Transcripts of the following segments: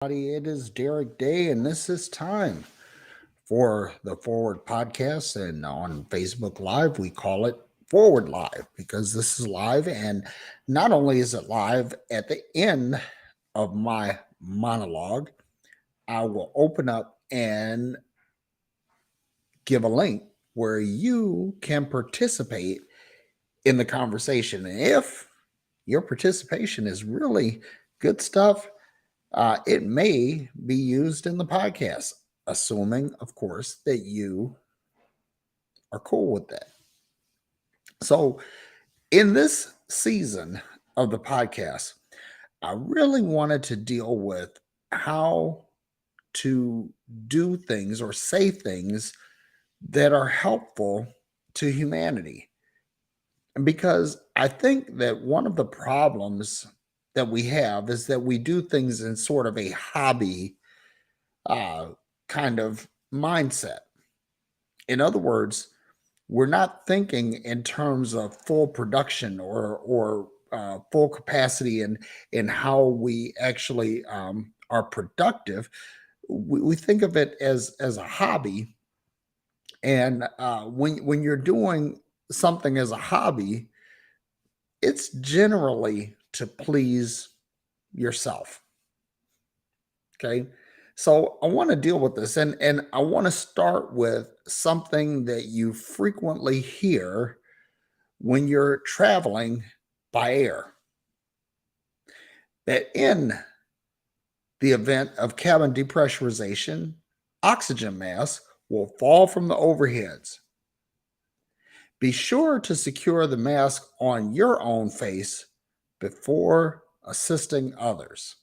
It is Derrick Day, and this is time for the Forward Podcast. And on Facebook Live, we call it Forward Live because this is live. And not only is it live, at the end of my monologue, I will open up and give a link where you can participate in the conversation. And if your participation is really good stuff, it may be used in the podcast, assuming, of course, that you are cool with that. So, in this season of the podcast, I really wanted to deal with how to do things or say things that are helpful to humanity. Because I think that one of the problems that we have is that we do things in sort of a hobby uh, kind of mindset. In other words, we're not thinking in terms of full production or full capacity in how we actually are productive. We think of it as a hobby, and when you're doing something as a hobby, it's generally to please yourself. Okay. So I want to deal with this and I want to start with something that you frequently hear when you're traveling by air. That in the event of cabin depressurization, oxygen masks will fall from the overheads. Be sure to secure the mask on your own face before assisting others.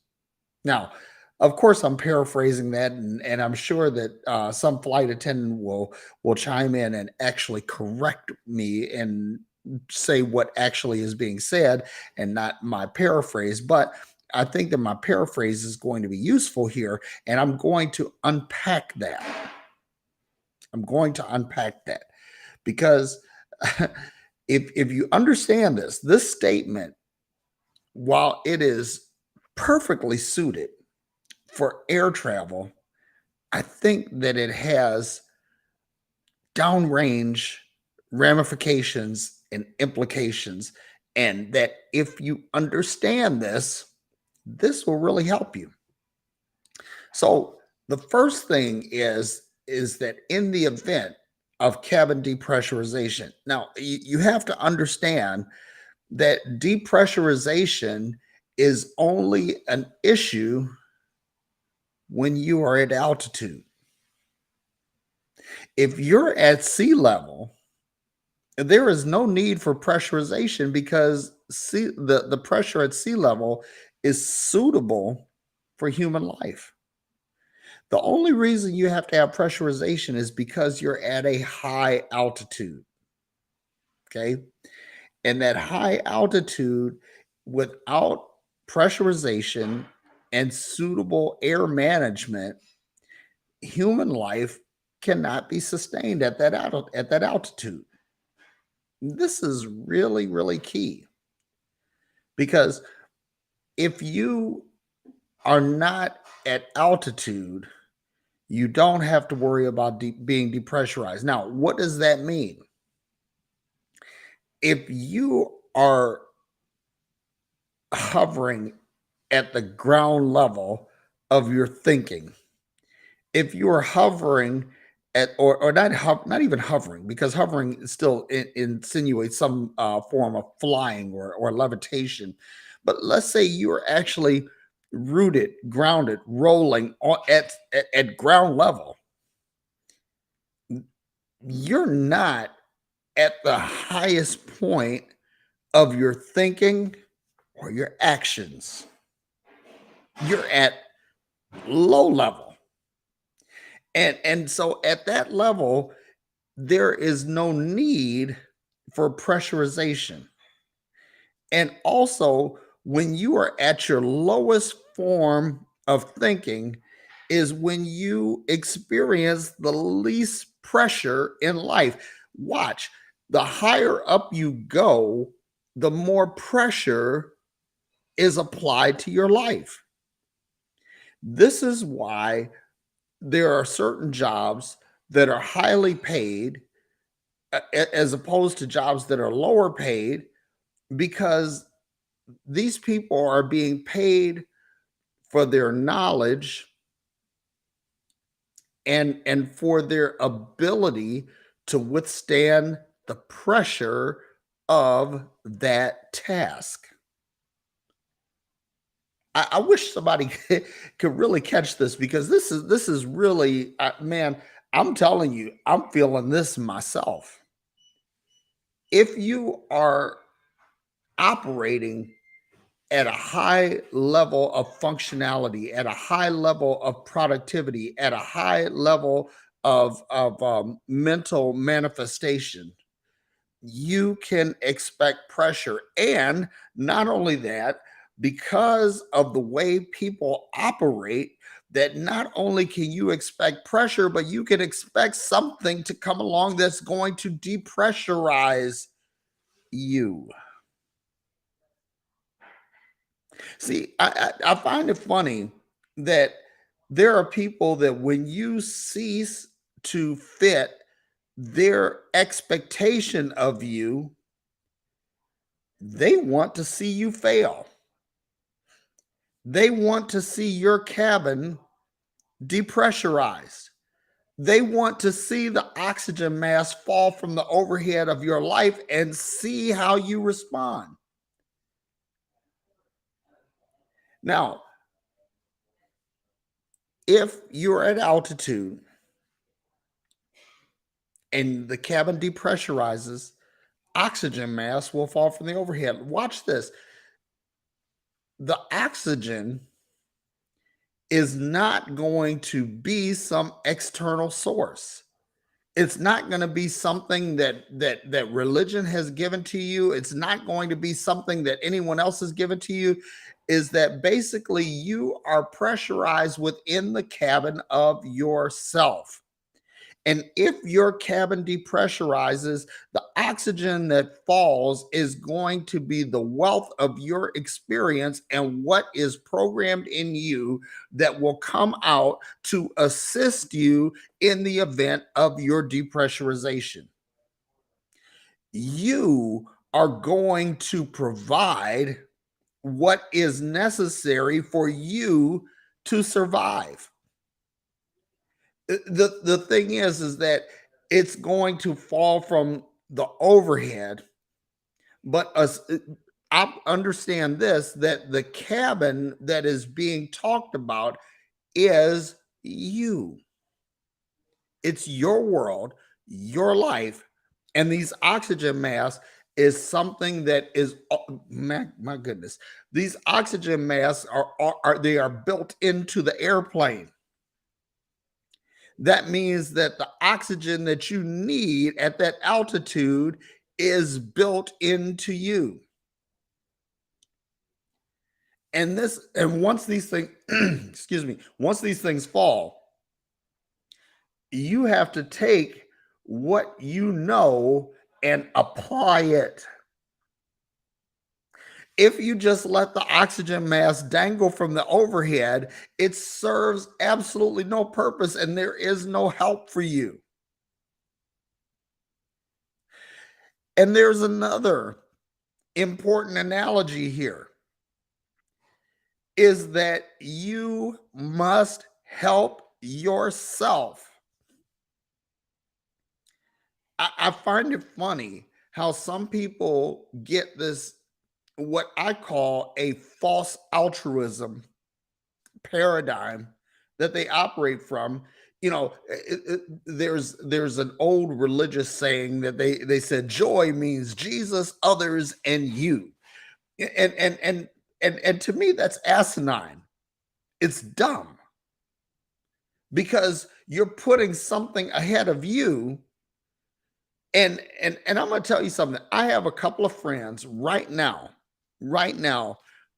Now, of course, I'm paraphrasing that, and I'm sure that some flight attendant will chime in and actually correct me and say what actually is being said, and not my paraphrase. But I think that my paraphrase is going to be useful here, and I'm going to unpack that. I'm going to unpack that because if you understand this statement, while it is perfectly suited for air travel, I think that it has downrange ramifications and implications. And that if you understand this will really help you. So the first thing is that in the event of cabin depressurization, now you have to understand that depressurization is only an issue when you are at altitude. If you're at sea level, there is no need for pressurization because the pressure at sea level is suitable for human life. The only reason you have to have pressurization is because you're at a high altitude. Okay. And that high altitude without pressurization and suitable air management, human life cannot be sustained at that altitude. This is really, really key because if you are not at altitude, you don't have to worry about being depressurized. Now, what does that mean? If you are hovering at the ground level of your thinking, if you are hovering at or not even hovering, because hovering still insinuates some form of flying or levitation, but let's say you are actually rooted, grounded, rolling at ground level, you're not at the highest point of your thinking or your actions. You're at low level. And so at that level, there is no need for pressurization. And also, when you are at your lowest form of thinking, is when you experience the least pressure in life. Watch, the higher up you go, the more pressure is applied to your life. This is why there are certain jobs that are highly paid as opposed to jobs that are lower paid, because these people are being paid for their knowledge and for their ability to withstand the pressure of that task. I wish somebody could really catch this, because this is really, man, I'm telling you, I'm feeling this myself. If you are operating at a high level of functionality, at a high level of productivity, at a high level of mental manifestation, you can expect pressure. And not only that, because of the way people operate, that not only can you expect pressure, but you can expect something to come along that's going to depressurize you. See, I find it funny that there are people that when you cease to fit their expectation of you, they want to see you fail. They want to see your cabin depressurized. They want to see the oxygen mask fall from the overhead of your life and see how you respond. Now, if you're at altitude and the cabin depressurizes, oxygen mask will fall from the overhead. Watch this. The oxygen is not going to be some external source. It's not going to be something that religion has given to you. It's not going to be something that anyone else has given to you. Is that basically you are pressurized within the cabin of yourself. And if your cabin depressurizes, the oxygen that falls is going to be the wealth of your experience and what is programmed in you that will come out to assist you in the event of your depressurization. You are going to provide what is necessary for you to survive. The thing is that it's going to fall from the overhead, but I understand this, that the cabin that is being talked about is you. It's your world, your life, and these oxygen masks is something that is, my goodness, these oxygen masks are they are built into the airplane. That means that the oxygen that you need at that altitude is built into you. And once these things, excuse me, once these things fall, you have to take what you know and apply it. If you just let the oxygen mask dangle from the overhead, it serves absolutely no purpose and there is no help for you. And there's another important analogy here, is that you must help yourself. I find it funny how some people get this, what I call a false altruism paradigm that they operate from. You know, there's an old religious saying that they said joy means Jesus, others, and you. And to me that's asinine. It's dumb, because you're putting something ahead of you. And I'm going to tell you something. I have a couple of friends right now,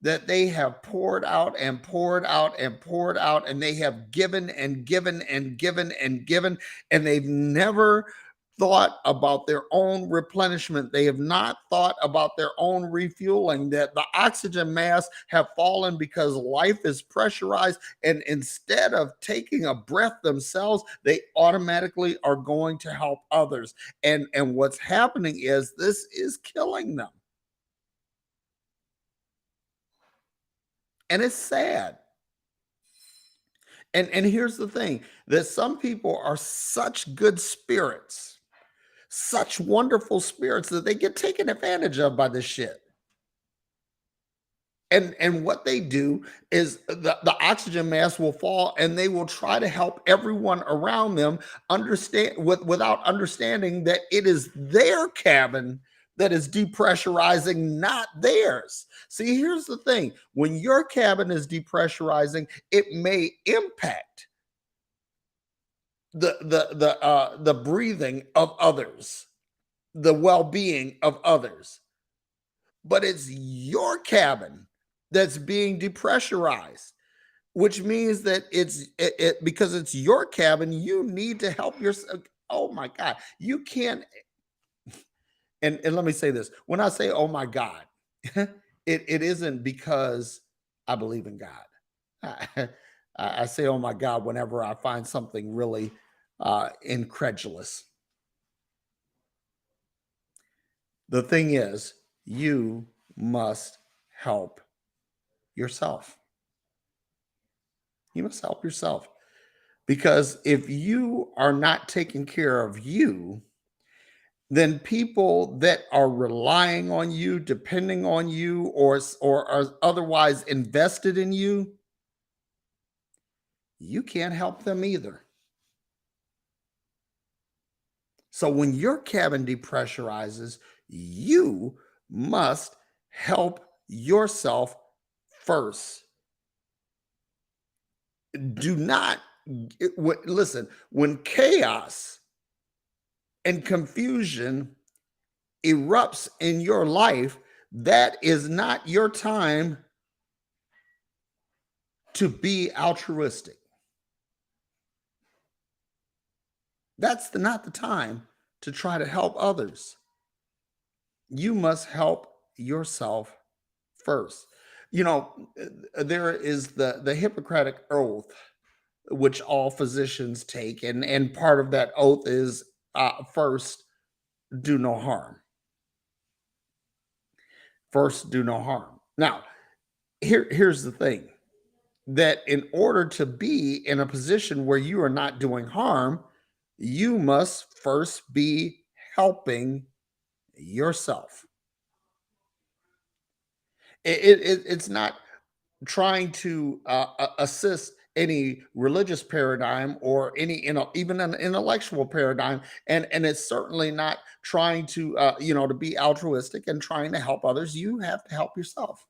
that they have poured out and poured out and poured out, and they have given and given and given and given, and they've never thought about their own replenishment. They have not thought about their own refueling, that the oxygen masks have fallen because life is pressurized. And instead of taking a breath themselves, they automatically are going to help others. And what's happening is this is killing them. And it's sad. And here's the thing, that some people are such good spirits, such wonderful spirits, that they get taken advantage of by this shit. And what they do is the oxygen mask will fall, and they will try to help everyone around them understand, without understanding that it is their cabin that is depressurizing, not theirs. See, here's the thing. When your cabin is depressurizing, it may impact the breathing of others, the well-being of others, but it's your cabin that's being depressurized, which means that because it's your cabin, you need to help yourself. Oh my God, you can't. And let me say this: when I say "oh my God," it isn't because I believe in God. I say "oh my God" whenever I find something really incredulous. The thing is, you must help yourself. You must help yourself, because if you are not taking care of you, then people that are relying on you, depending on you, or are otherwise invested in you, you can't help them either. So when your cabin depressurizes, you must help yourself first. Do not listen, when chaos and confusion erupts in your life, that is not your time to be altruistic. That's not the time to try to help others. You must help yourself first. There is the Hippocratic oath, which all physicians take, and part of that oath is, first, do no harm. First, do no harm. Now, here's the thing, that in order to be in a position where you are not doing harm, you must first be helping yourself. It's not trying to assist any religious paradigm or any, even an intellectual paradigm, and it's certainly not trying to to be altruistic and trying to help others. You have to help yourself.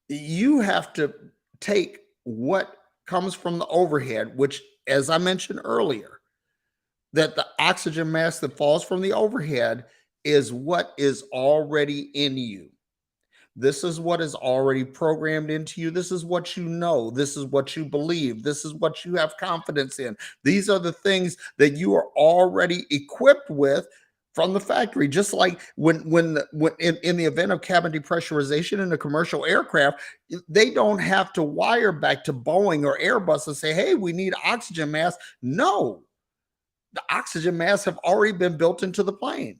You have to take what comes from the overhead, which, as I mentioned earlier, that the oxygen mask that falls from the overhead is what is already in you. This is what is already programmed into you. This is what you know. This is what you believe. This is what you have confidence in. These are the things that you are already equipped with from the factory. Just like when in the event of cabin depressurization in a commercial aircraft, they don't have to wire back to Boeing or Airbus and say, "Hey, we need oxygen masks." No, the oxygen masks have already been built into the plane,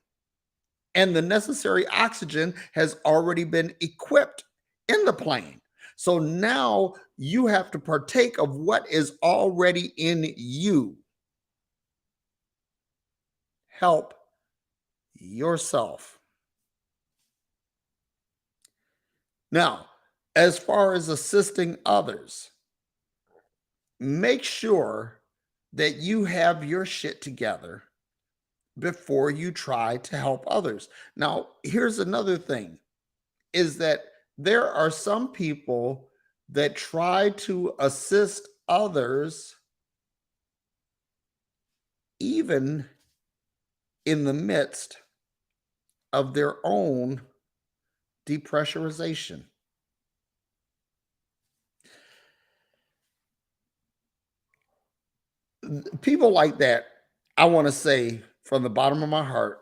and the necessary oxygen has already been equipped in the plane. So now you have to partake of what is already in you. Help yourself. Now, as far as assisting others, make sure that you have your shit together before you try to help others. Now, here's another thing, is that there are some people that try to assist others even in the midst of their own depressurization. People like that, I want to say from the bottom of my heart,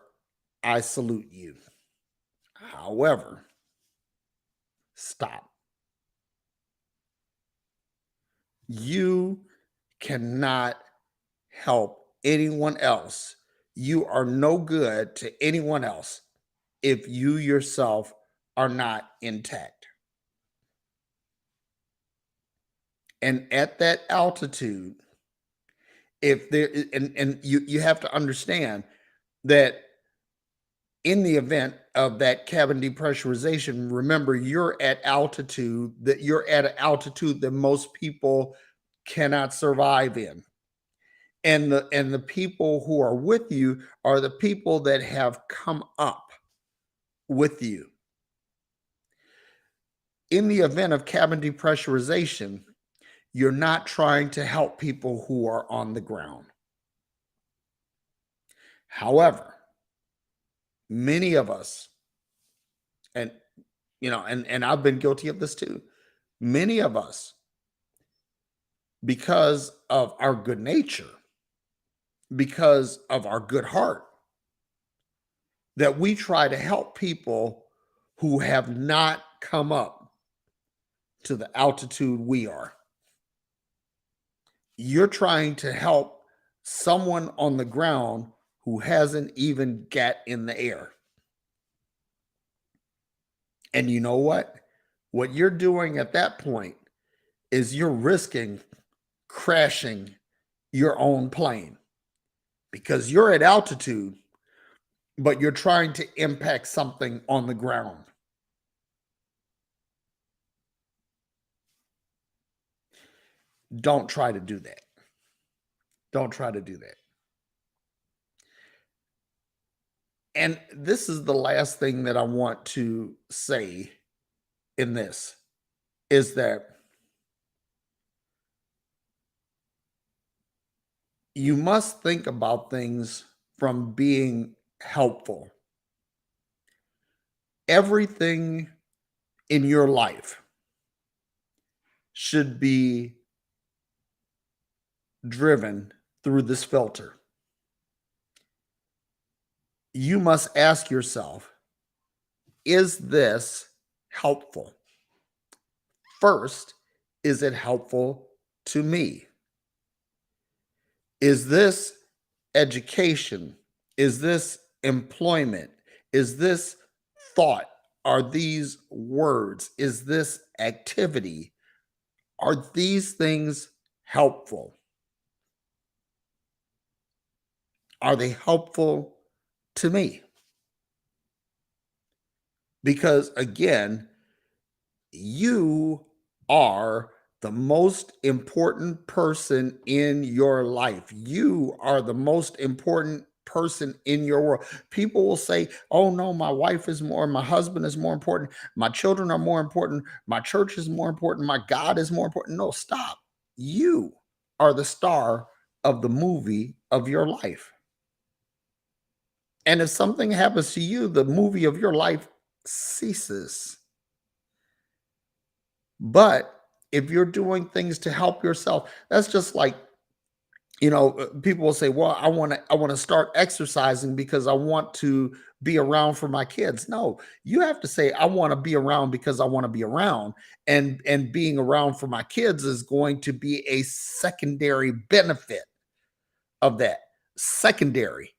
I salute you. However, stop. You cannot help anyone else. You are no good to anyone else if you yourself are not intact. And at that altitude, if there and you have to understand that in the event of that cabin depressurization, remember you're at altitude that you're at an altitude that most people cannot survive in. And the people who are with you are the people that have come up with you. In the event of cabin depressurization, you're not trying to help people who are on the ground. However, many of us, and and I've been guilty of this too, many of us, because of our good nature, because of our good heart, that we try to help people who have not come up to the altitude we are. You're trying to help someone on the ground who hasn't even got in the air. And you know what? What you're doing at that point is you're risking crashing your own plane because you're at altitude, but you're trying to impact something on the ground. Don't try to do that. Don't try to do that. And this is the last thing that I want to say in this is that you must think about things from being helpful. Everything in your life should be driven through this filter. You must ask yourself, is this helpful? First, is it helpful to me? Is this education? Is this employment? Is this thought? Are these words? Is this activity? Are these things helpful? Are they helpful to me? Because again, you are the most important person in your life. You are the most important person in your world. People will say, oh no, my wife is more, my husband is more important, my children are more important, my church is more important, my God is more important. No, stop. You are the star of the movie of your life. And if something happens to you, the movie of your life ceases. But if you're doing things to help yourself, that's just like, people will say, "Well, I want to start exercising because I want to be around for my kids." No, you have to say, "I want to be around because I want to be around." And being around for my kids is going to be a secondary benefit of that. Secondary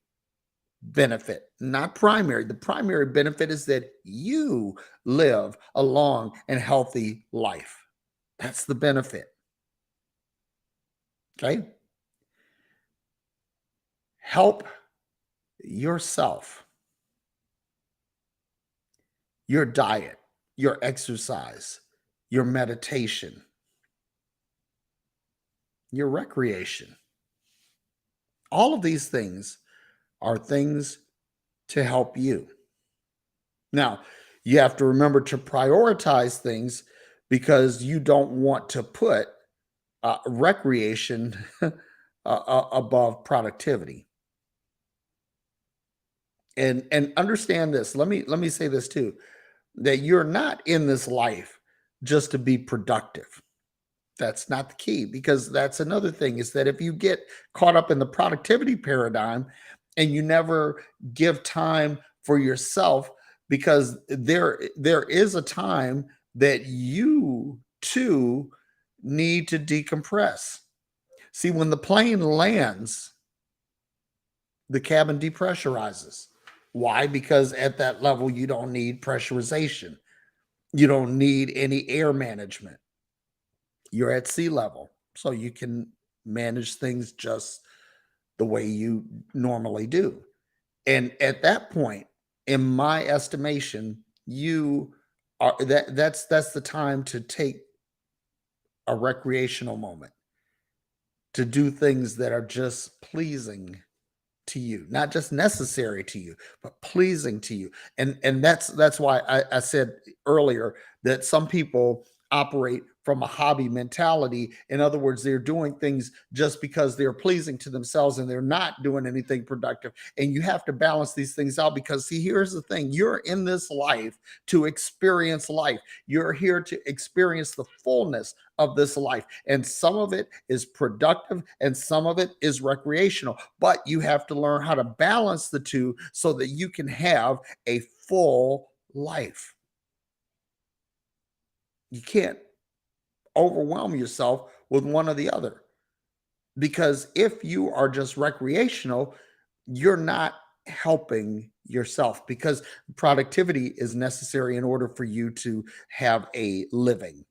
benefit, not primary. The primary benefit is that you live a long and healthy life. That's the benefit. Okay. Help yourself, your diet, your exercise, your meditation, your recreation. All of these things are things to help you. Now, you have to remember to prioritize things because you don't want to put recreation above productivity. And understand this. Let me say this too, that you're not in this life just to be productive. That's not the key, because that's another thing, is that if you get caught up in the productivity paradigm and you never give time for yourself, because there is a time that you too need to decompress. See, when the plane lands, the cabin depressurizes. Why? Because at that level, you don't need pressurization. You don't need any air management. You're at sea level, so you can manage things just the way you normally do. And at that point, in my estimation, you are that's the time to take a recreational moment, to do things that are just pleasing to you, not just necessary to you, but pleasing to you. And that's why I said earlier that some people operate from a hobby mentality. In other words, they're doing things just because they're pleasing to themselves and they're not doing anything productive. And you have to balance these things out, because see, here's the thing: you're in this life to experience life. You're here to experience the fullness of this life. And some of it is productive and some of it is recreational. But you have to learn how to balance the two so that you can have a full life. You can't overwhelm yourself with one or the other, because if you are just recreational, you're not helping yourself, because productivity is necessary in order for you to have a living.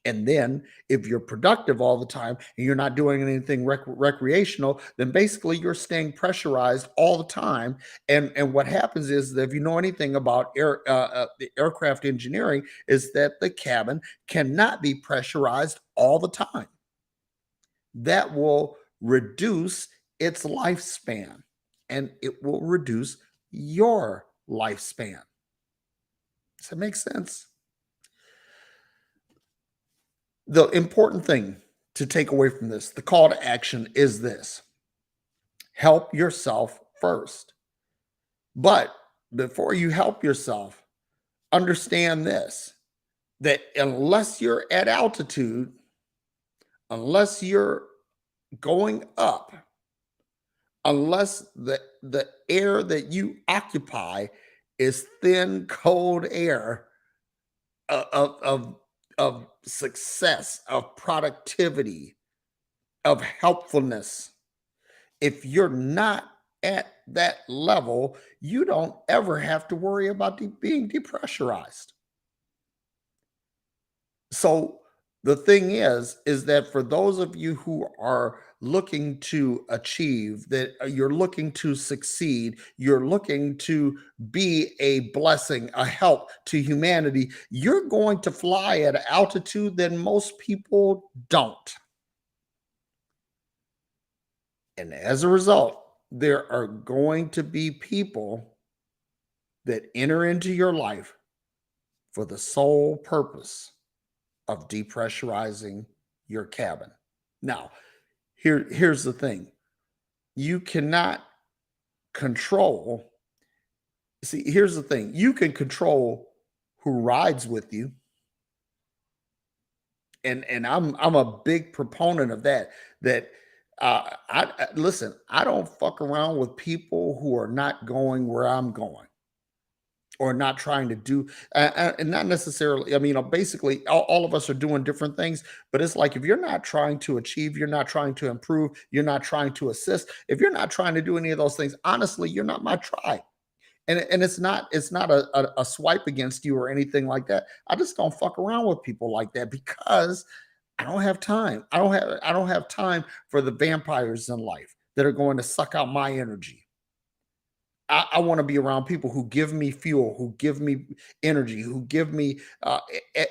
And then if you're productive all the time and you're not doing anything recreational, then basically you're staying pressurized all the time. And what happens is that, if you know anything about the aircraft engineering, is that the cabin cannot be pressurized all the time. That will reduce its lifespan, and it will reduce your lifespan. Does that make sense? The important thing to take away from this, the call to action, is this: help yourself first. But before you help yourself, understand this: that unless you're at altitude, unless you're going up, unless the air that you occupy is thin, cold air of success, of productivity, of helpfulness, if you're not at that level, you don't ever have to worry about being depressurized. So the thing is that for those of you who are looking to achieve, that you're looking to succeed, you're looking to be a blessing, a help to humanity, you're going to fly at an altitude that most people don't. And as a result, there are going to be people that enter into your life for the sole purpose of depressurizing your cabin. Now, here's the thing: you cannot control. See, here's the thing: you can control who rides with you, and I'm a big proponent of that. That listen, I don't fuck around with people who are not going where I'm going, or not trying to do, and not necessarily, I mean, basically all of us are doing different things, but it's like, if you're not trying to achieve, you're not trying to improve, you're not trying to assist, if you're not trying to do any of those things, honestly, you're not my tribe. And it's not a swipe against you or anything like that. I just don't fuck around with people like that, because I don't have time. I don't have time for the vampires in life that are going to suck out my energy. I want to be around people who give me fuel, who give me energy, who give me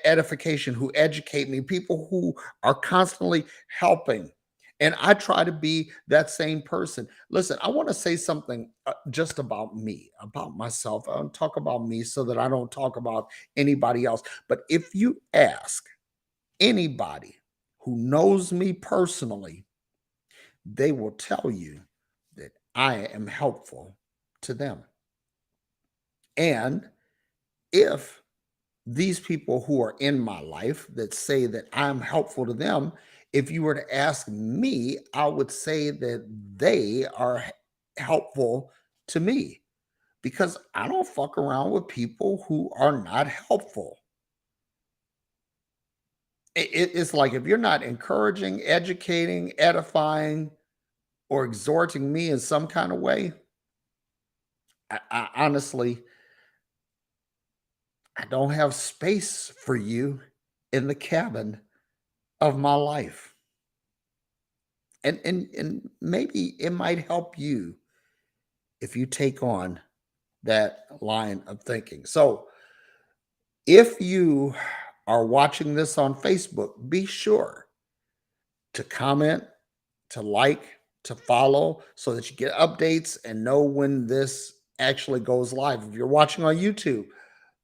edification, who educate me, people who are constantly helping. And I try to be that same person. Listen, I want to say something just about me, about myself. I'll talk about me so that I don't talk about anybody else. But if you ask anybody who knows me personally, they will tell you that I am helpful to them. And if these people who are in my life that say that I'm helpful to them, if you were to ask me, I would say that they are helpful to me because I don't fuck around with people who are not helpful. It's like if you're not encouraging, educating, edifying, or exhorting me in some kind of way, I honestly, I don't have space for you in the cabin of my life. And maybe it might help you if you take on that line of thinking. So if you are watching this on Facebook, be sure to comment, to like, to follow so that you get updates and know when this actually goes live. If you're watching on YouTube,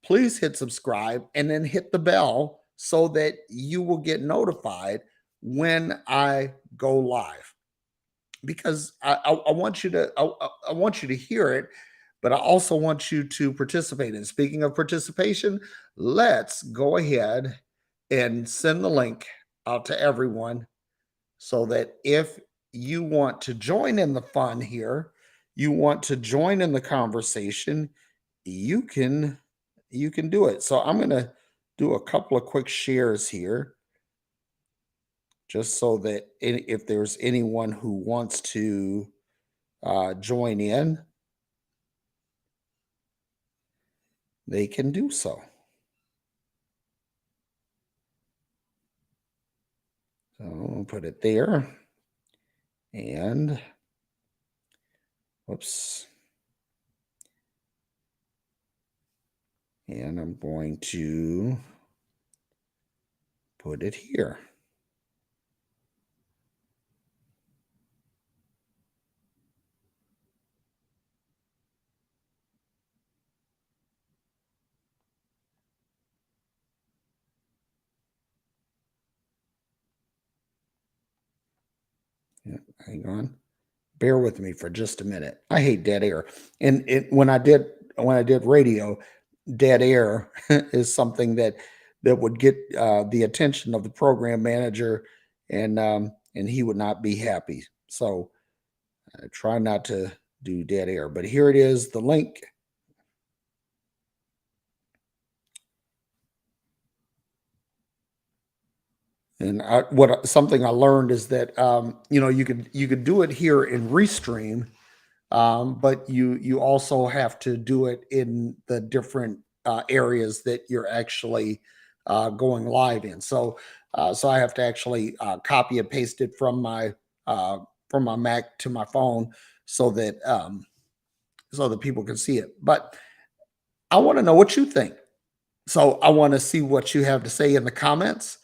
please hit subscribe and then hit the bell so that you will get notified when I go live. Because I want you to I want you to hear it, but I also want you to participate. And speaking of participation, let's go ahead and send the link out to everyone so that if you want to join in the fun here, you want to join in the conversation, you can you can do it. So I'm going to do a couple of quick shares here just so that if there's anyone who wants to join in, they can do so. So I'll put it there. And whoops. And I'm going to put it here. Yeah, hang on. Bear with me for just a minute. I hate dead air. And when I did radio, dead air is something that would get the attention of the program manager, and he would not be happy. So I try not to do dead air. But here it is, the link. And something I learned is that you could do it here in Restream, but you also have to do it in the different areas that you're actually going live in. So I have to actually copy and paste it from my Mac to my phone so that people can see it. But I want to know what you think. So I want to see what you have to say in the comments.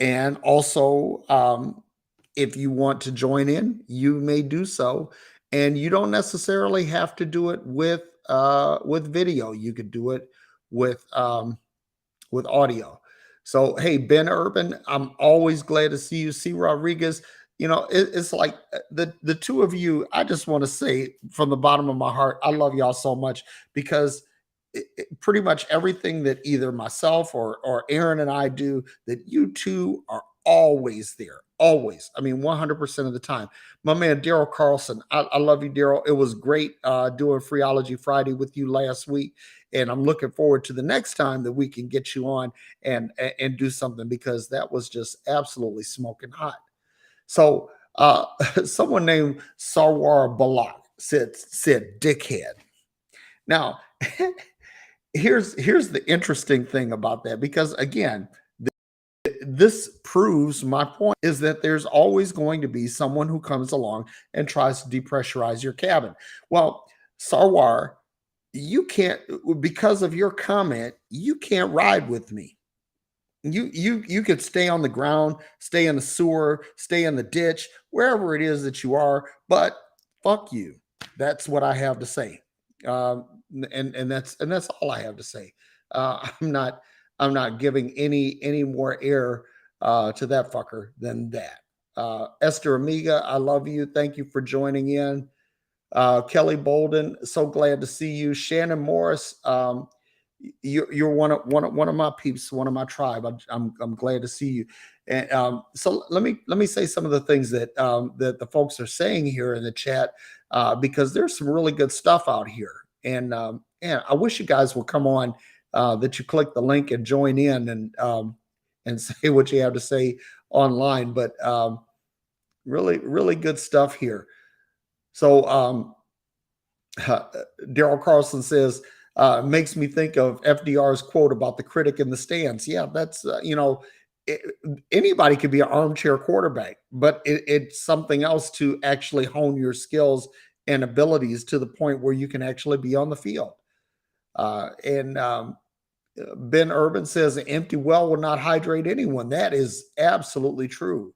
And also, if you want to join in, you may do so. And you don't necessarily have to do it with video. You could do it with with audio. So, hey, Ben Urban, I'm always glad to see you. C. Rodriguez, it's like the two of you. I just want to say from the bottom of my heart, I love y'all so much because pretty much everything that either myself or Aaron and I do, that you two are always there. Always. I mean, 100% of the time. My man, Daryl Carlson, I love you, Daryl. It was great doing Freeology Friday with you last week. And I'm looking forward to the next time that we can get you on and do something because that was just absolutely smoking hot. So someone named Sarwar Balak said dickhead. Now, here's the interesting thing about that, because again, this proves my point is that there's always going to be someone who comes along and tries to depressurize your cabin. Well, Sarwar, you can't, because of your comment, you can't ride with me. You could stay on the ground, stay in the sewer, stay in the ditch, wherever it is that you are, but fuck you. That's what I have to say. And that's all I have to say. I'm not giving any more air to that fucker than that. Esther Amiga, I love you. Thank you for joining in. Kelly Bolden, so glad to see you. Shannon Morris, You're one of my peeps, one of my tribe. I'm glad to see you. And so let me say some of the things that the folks are saying here in the chat, because there's some really good stuff out here. And I wish you guys would come on, that you click the link and join in and say what you have to say online. But really, really good stuff here. So Daryl Carlson says, makes me think of FDR's quote about the critic in the stands. Yeah, that's, it, anybody could be an armchair quarterback, but it's something else to actually hone your skills and abilities to the point where you can actually be on the field. And Ben Urban says, an empty well will not hydrate anyone. That is absolutely true.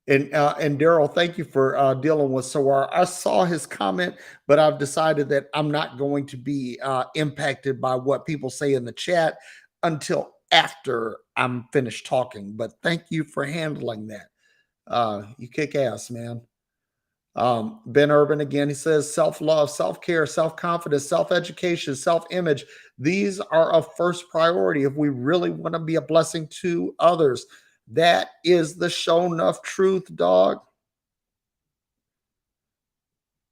And Daryl, thank you for dealing with Sawar. I saw his comment, but I've decided that I'm not going to be impacted by what people say in the chat until after I'm finished talking. But thank you for handling that. You kick ass, man. Ben Urban again, he says self-love, self-care, self-confidence, self-education, self-image. These are a first priority if we really want to be a blessing to others. That is the show enough truth, dog.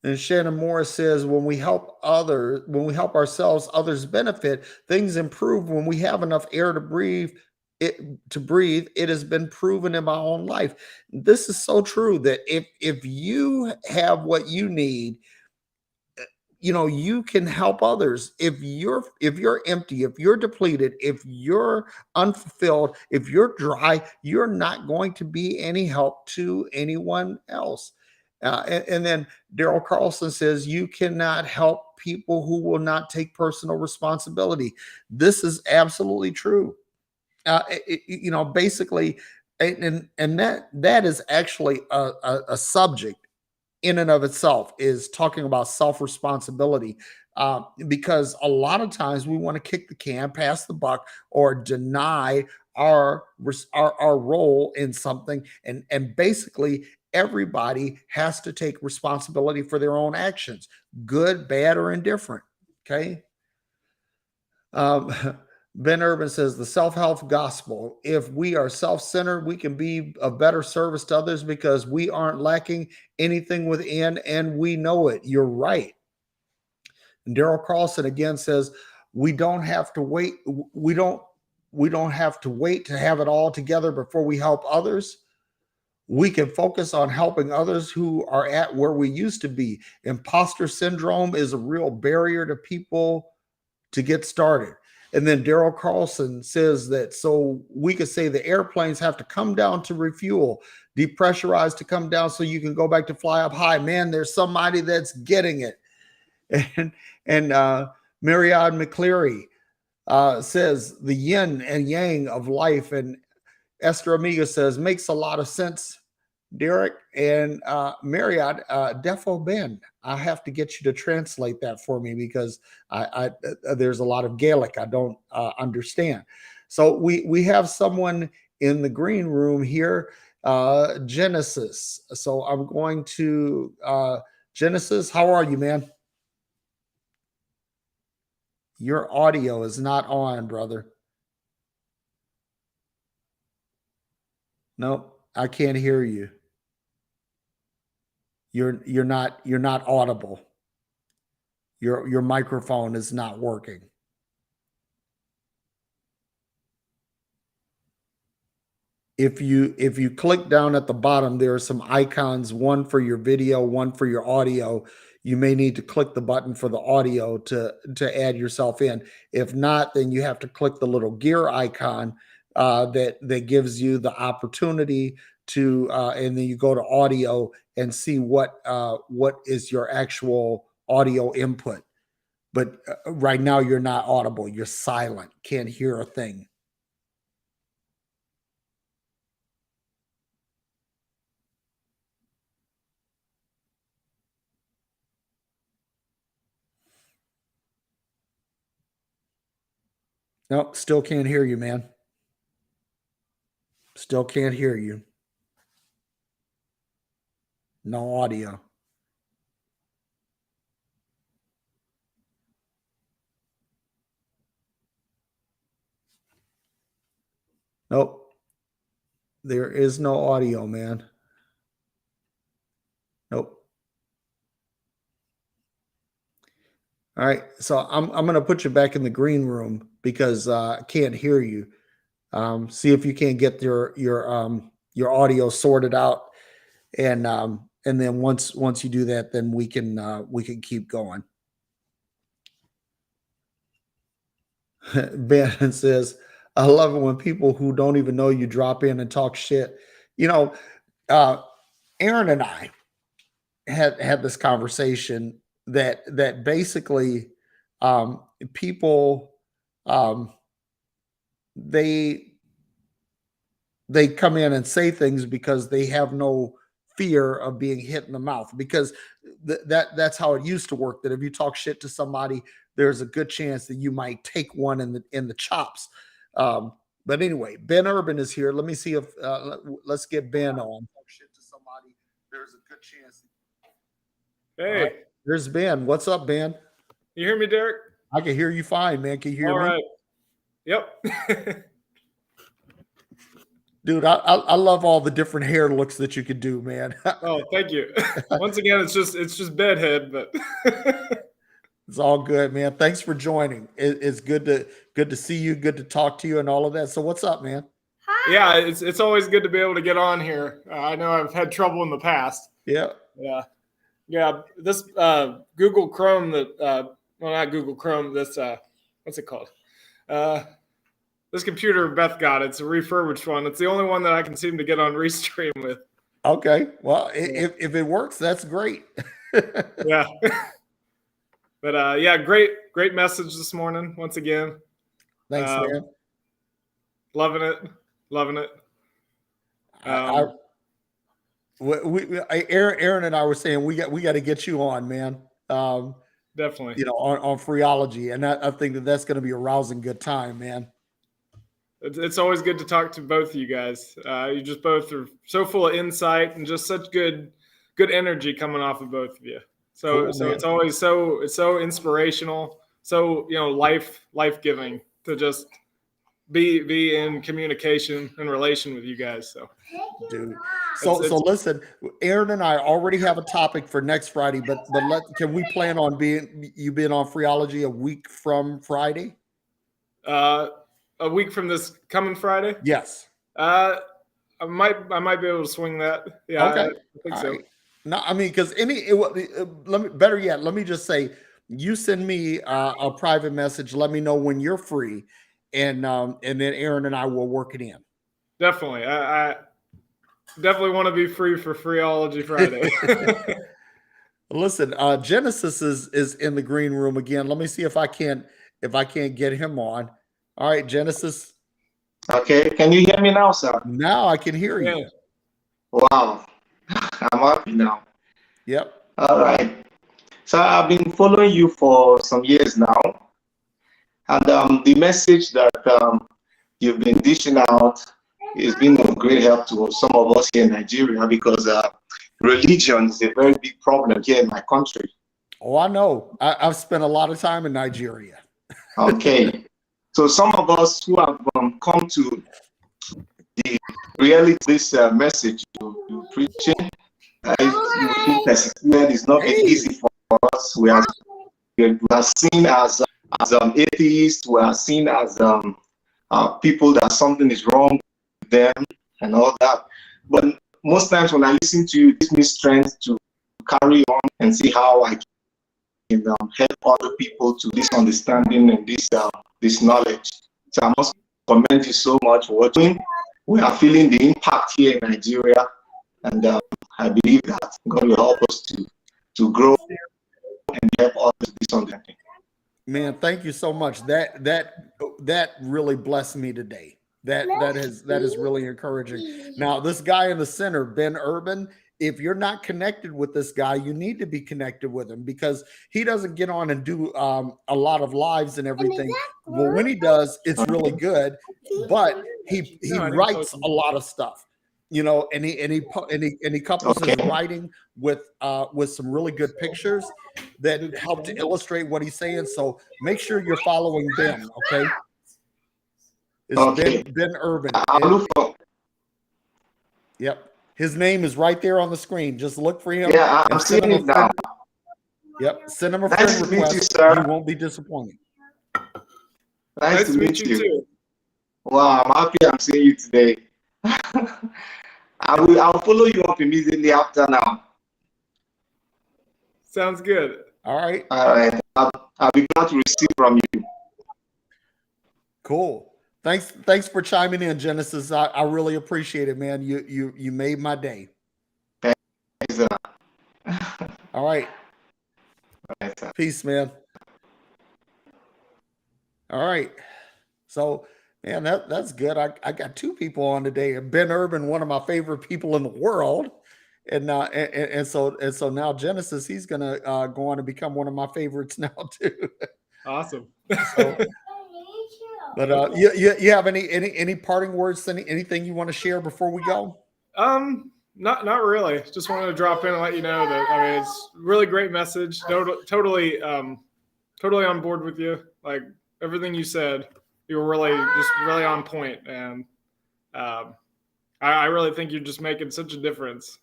And Shannon Morris says, when we help others, when we help ourselves, others benefit. Things improve when we have enough air to breathe. It has been proven in my own life. This is so true that if you have what you need, you can help others. If you're empty, if you're depleted, if you're unfulfilled, if you're dry, you're not going to be any help to anyone else. And then Daryl Carlson says you cannot help people who will not take personal responsibility. This is absolutely true. Basically, and that is actually a subject in and of itself, is talking about self-responsibility, because a lot of times we want to kick the can, pass the buck, or deny our role in something, and basically everybody has to take responsibility for their own actions, good, bad, or indifferent. Okay. um, Ben Urban says the self-help gospel. If we are self-centered, we can be of better service to others because we aren't lacking anything within and we know it. You're right. And Daryl Carlson again says, we don't have to wait. We don't have to wait to have it all together before we help others. We can focus on helping others who are at where we used to be. Imposter syndrome is a real barrier to people to get started. And then Daryl Carlson says that so we could say the airplanes have to come down to refuel, depressurize to come down so you can go back to fly up high. Man, there's somebody that's getting it. And Marianne McCleary says the yin and yang of life. And Esther Amiga says makes a lot of sense, Derrick. And Marriott, Defo Ben, I have to get you to translate that for me because there's a lot of Gaelic I don't understand. So we have someone in the green room here, Genesis. So I'm going to Genesis. How are you, man? Your audio is not on, brother. Nope, I can't hear you. You're not audible. Your microphone is not working. If you click down at the bottom, there are some icons, one for your video, one for your audio. You may need to click the button for the audio to add yourself in. If not, then you have to click the little gear icon that gives you the opportunity to, and then you go to audio and see what is your actual audio input. But right now you're not audible. You're silent. Can't hear a thing. Nope, still can't hear you, man. Still can't hear you. No audio. Nope. There is no audio, man. Nope. All right. So I'm going to put you back in the green room because I can't hear you. See if you can get your audio sorted out, and then once you do that, then we can keep going. Ben says, "I love it when people who don't even know you drop in and talk shit." You know, uh, Aaron and I had this conversation that basically people um, they they come in and say things because they have no fear of being hit in the mouth, because that's how it used to work, that if you talk shit to somebody, there's a good chance that you might take one in the chops. But anyway, Ben Urban is here. Let me see if let's get Ben on. Talk shit to somebody, there's a good chance. Hey, all right, there's Ben. What's up, Ben? you hear me, Derrick? I can hear you fine, man. Can you hear All me? right. Yep. Dude, I love all the different hair looks that you could do, man. Oh, thank you. Once again, it's just bedhead, but It's all good, man. Thanks for joining. It's good to see you, good to talk to you, and all of that. So, what's up, man? yeah, it's always good to be able to get on here. I know I've had trouble in the past. Yeah. Yeah. This Google Chrome well, not Google Chrome. This what's it called? This computer Beth got, it's a refurbished one. It's the only one that I can seem to get on Restream with. Okay. Well, if it works, that's great. Yeah. But yeah, great message this morning once again. Thanks, man. Loving it. Aaron and I were saying we got to get you on, man. Definitely. On Freeology, and I think that's going to be a rousing good time, man. It's always good to talk to both of you guys. You just both are so full of insight and just such good energy coming off of both of you. So Cool, so man. it's always so inspirational, so life giving to just be in communication and relation with you guys. So, dude. So listen, Aaron and I already have a topic for next Friday, but can we plan on being on Freeology a week from Friday? A week from this coming Friday? Yes. I might be able to swing that. Yeah. Okay. I think so. Right. No, I mean, because better yet, let me just say, you send me a private message. Let me know when you're free, and then Aaron and I will work it in. Definitely. I definitely want to be free for Freeology Friday. Listen, Genesis is in the green room again. Let me see if I can't get him on. All right, Genesis. Okay, can you hear me now, sir? Now I can hear you. Wow, I'm happy now. Yep. All right. So I've been following you for some years now, and the message that you've been dishing out has been of great help to some of us here in Nigeria, because religion is a very big problem here in my country. Oh, I know. I've spent a lot of time in Nigeria. Okay. So some of us who have come to the reality of this message you're preaching, it's not easy for us. We are seen as atheists. We are seen as people that something is wrong with them and all that. But most times when I listen to you, it gives me strength to carry on and see how I can help other people to this understanding and this knowledge. So I must commend you so much for what you're doing. We are feeling the impact here in Nigeria, and I believe that God will help us to grow and help others this understanding. Man, thank you so much. That really blessed me today. That is really encouraging. Now, this guy in the center, Ben Urban, if you're not connected with this guy, you need to be connected with him, because he doesn't get on and do a lot of lives and everything. Well, when he does, it's really good, but he writes a lot of stuff, and he couples his writing with some really good pictures that help to illustrate what he's saying. So make sure you're following Ben, okay? It's Okay. Ben Urban. I'll look for. Yep. His name is right there on the screen. Just look for him. Yeah, I'm and send seeing him it now. Yep. Send him a Nice friend to meet you, request. sir. You won't be disappointed. Nice to meet you. too. Wow, I'm happy I'm seeing you today. I'll follow you up immediately after now. Sounds good. All right. All right. I'll be glad to receive from you. Cool. Thanks for chiming in, Genesis. I really appreciate it, man. You made my day. Thanks, All right. Peace, man. All right. So, man, that's good. I got two people on today. Ben Urban, one of my favorite people in the world, and so now Genesis, he's gonna go on to become one of my favorites now too. Awesome. So, but you have any parting words? Anything you want to share before we go? Not really. Just wanted to drop in and let you know that it's a really great message. Totally on board with you. Like everything you said, you were really on point, and I really think you're just making such a difference.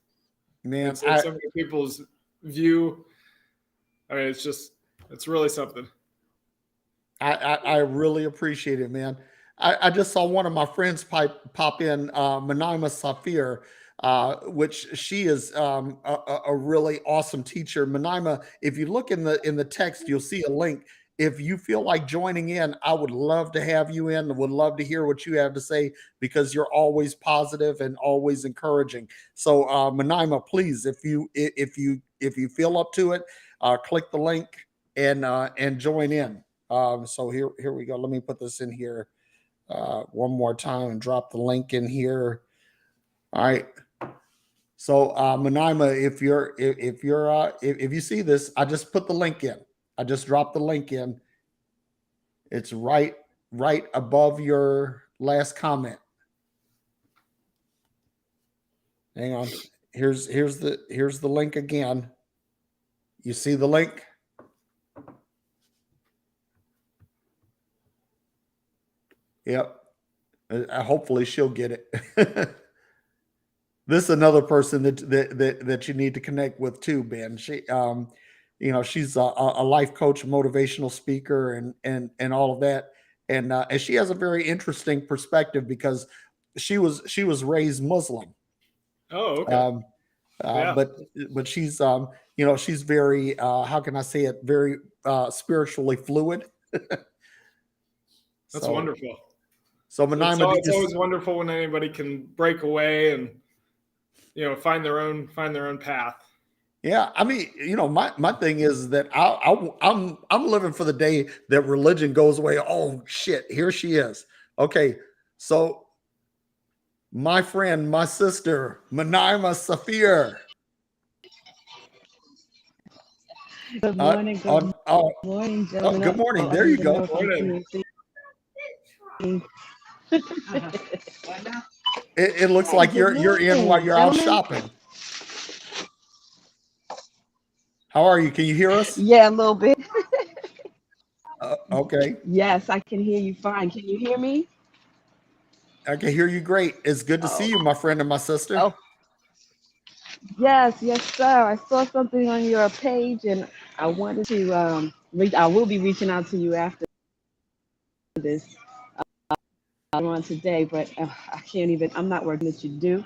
Man, in so many people's view. It's really something. I really appreciate it, man. I just saw one of my friends pop in, Manima Safir, which she is a really awesome teacher. Manima, if you look in the text, you'll see a link. If you feel like joining in, I would love to have you in. Would love to hear what you have to say because you're always positive and always encouraging. So, Manima, please, if you feel up to it, click the link and join in. So here we go. Let me put this in here one more time and drop the link in here. All right. So Manima, if you see this, I just put the link in. I just dropped the link in. It's right above your last comment. Hang on. Here's the link again. You see the link? Yep. Hopefully she'll get it. This is another person that you need to connect with too, Ben. She, she's a life coach, motivational speaker, and all of that, and she has a very interesting perspective because she was raised Muslim. Oh, okay. Yeah. But she's she's very how can I say it, very spiritually fluid. That's wonderful. So Manima, it's always wonderful when anybody can break away and find their own path. Yeah, I mean, my thing is that I'm living for the day that religion goes away. Oh shit, here she is. Okay, so my friend, my sister, Manima Safir. Good morning. Good morning, gentlemen. Good morning. There you go. It looks like you're in while you're out shopping. How are you? Can you hear us? Yeah, a little bit. Okay. Yes, I can hear you fine. Can you hear me? I can hear you great. It's good to see you, my friend and my sister. Oh, yes, sir. I saw something on your page, and I wanted to I will be reaching out to you after this on today, but I can't even. I'm not working that you do,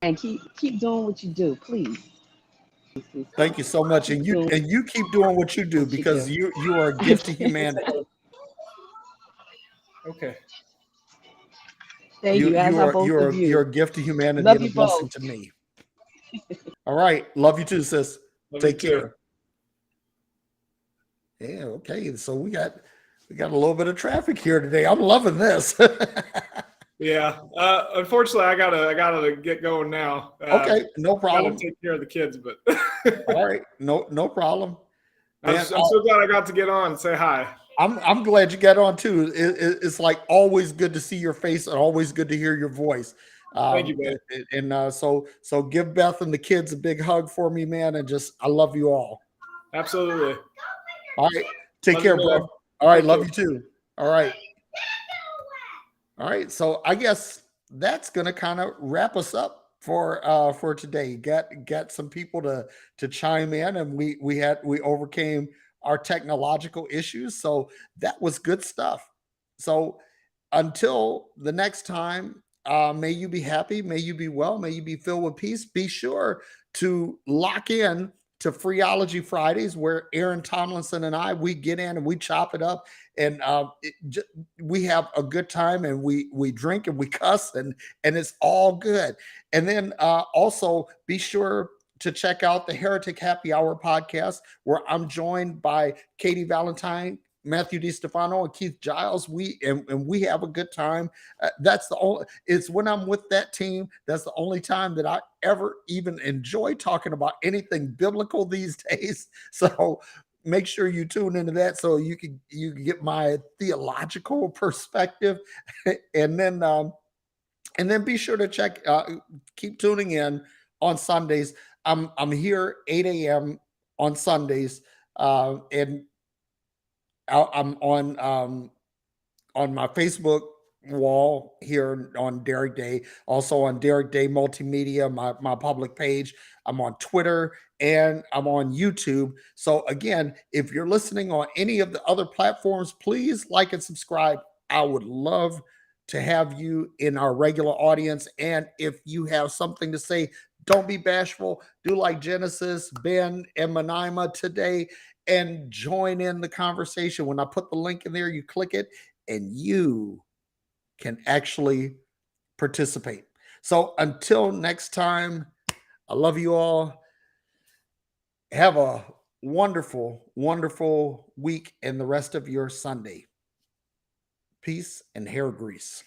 and keep doing what you do, please. Thank you so much, and you keep doing what you do because you are a gift to humanity. Okay. Thank you. You're a gift to humanity Love and a you blessing both. to me. All right, love you too, sis. Take care. Yeah. Okay. So we got a little bit of traffic here today. I'm loving this. Yeah. Unfortunately, I gotta get going now. Okay. No problem. Gotta take care of the kids, but. All right. No problem. Man, I'm so glad I got to get on and say hi. I'm glad you got on too. It's like always good to see your face and always good to hear your voice. Thank you, man. And so give Beth and the kids a big hug for me, man. And I love you all. Absolutely. All right. Take care, bro. All right. Love you too. All right. All right. So I guess that's gonna kind of wrap us up for today. Got some people to chime in, and we overcame our technological issues. So that was good stuff. So until the next time, may you be happy, may you be well, may you be filled with peace. Be sure to lock in to Freeology Fridays, where Aaron Tomlinson and I we get in and we chop it up, and we have a good time, and we drink and we cuss, and it's all good. And then also be sure to check out the Heretic Happy Hour podcast, where I'm joined by Katie Valentine, Matthew DiStefano, and Keith Giles. And we have a good time. That's the only. It's when I'm with that team. That's the only time that I ever even enjoy talking about anything biblical these days. So make sure you tune into that so you can get my theological perspective, and then be sure to keep tuning in on Sundays. I'm here 8 a.m. on Sundays, and I'm on my Facebook wall here on Derrick Day, also on Derrick Day Multimedia, my public page. I'm on Twitter and I'm on YouTube. So again, if you're listening on any of the other platforms, please like and subscribe. I would love to have you in our regular audience. And if you have something to say, don't be bashful. Do like Genesis, Ben, and Manima today, and join in the conversation. When I put the link in there, you click it and you can actually participate. So until next time, I love you all. Have a wonderful, wonderful week and the rest of your Sunday. Peace and hair grease.